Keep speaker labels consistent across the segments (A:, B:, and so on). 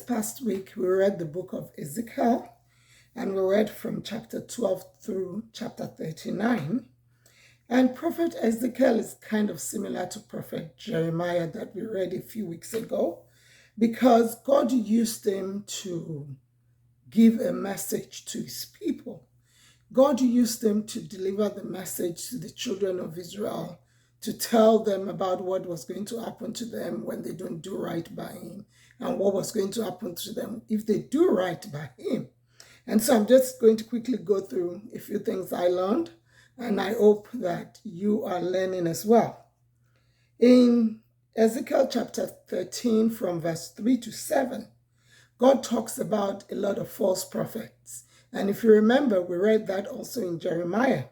A: past week, we read the book of Ezekiel, and we read from chapter 12 through chapter 39. And Prophet Ezekiel is kind of similar to Prophet Jeremiah that we read a few weeks ago, because God used him to give a message to his people. God used him to deliver the message to the children of Israel, to tell them about what was going to happen to them when they don't do right by him, and what was going to happen to them if they do right by him. And so I'm just going to quickly go through a few things I learned, and I hope that you are learning as well. In Ezekiel chapter 13, from verse 3 to 7, God talks about a lot of false prophets. And if you remember, we read that also in Jeremiah.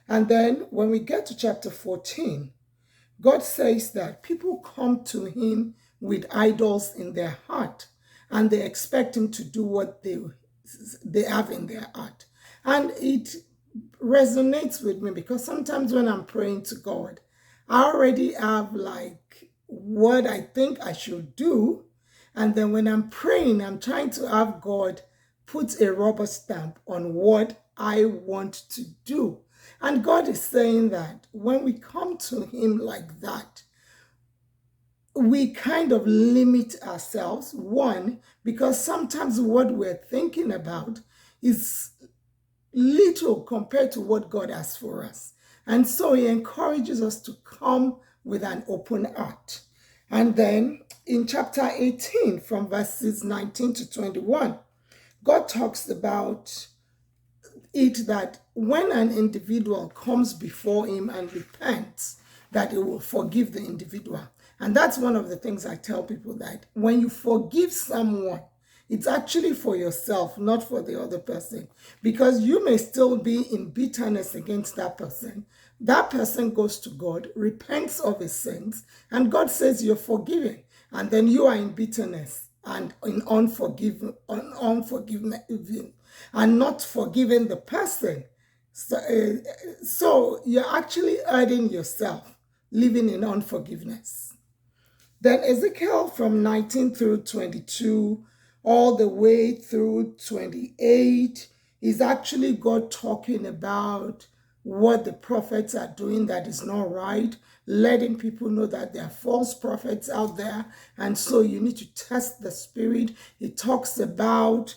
A: And then when we get to chapter 14, God says that people come to him with idols in their heart, and they expect him to do what they have in their heart. And it resonates with me, because sometimes when I'm praying to God, I already have like what I think I should do. And then when I'm praying, I'm trying to have God put a rubber stamp on what I want to do. And God is saying that when we come to him like that, we kind of limit ourselves. One, because sometimes what we're thinking about is little compared to what God has for us. And so he encourages us to come with an open heart. And then in chapter 18, from verses 19 to 21, God talks about it that when an individual comes before him and repents, that he will forgive the individual. And that's one of the things I tell people, that when you forgive someone, it's actually for yourself, not for the other person, because you may still be in bitterness against that person. That person goes to God, repents of his sins, and God says you're forgiven. And then you are in bitterness and in unforgiveness, and not forgiving the person. So you're actually hurting yourself, living in unforgiveness. Then Ezekiel from 19 through 22, all the way through 28, is actually God talking about what the prophets are doing that is not right, letting people know that there are false prophets out there, and so you need to test the spirit. It talks about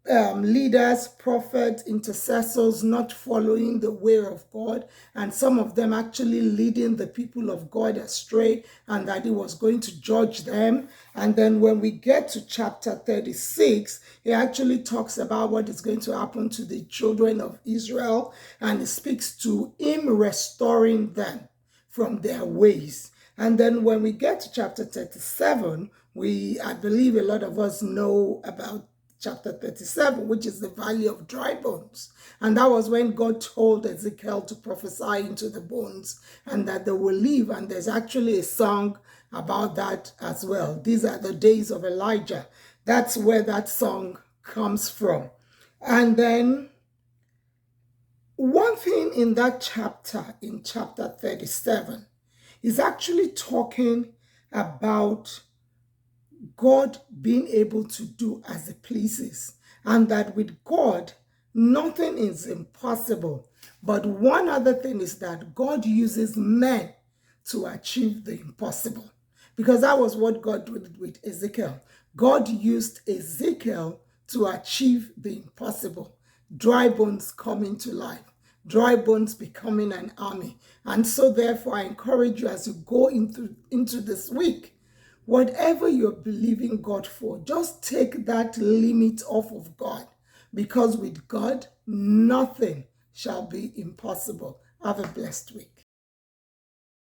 A: leaders, prophets, intercessors not following the way of God, and some of them actually leading the people of God astray, and that he was going to judge them. And then when we get to chapter 36, he actually talks about what is going to happen to the children of Israel, and he speaks to him restoring them from their ways. And then when we get to chapter 37, I believe a lot of us know about chapter 37, which is the valley of dry bones. And that was when God told Ezekiel to prophesy into the bones and that they will live. And there's actually a song about that as well. These are the days of Elijah. That's where that song comes from. And then one thing in that chapter, in chapter 37, is actually talking about God being able to do as he pleases, and that with God, nothing is impossible. But one other thing is that God uses men to achieve the impossible, because that was what God did with Ezekiel. God used Ezekiel to achieve the impossible. Dry bones coming to life, dry bones becoming an army. And so therefore, I encourage you as you go into this week, whatever you're believing God for, just take that limit off of God, because with God, nothing shall be impossible. Have a blessed week.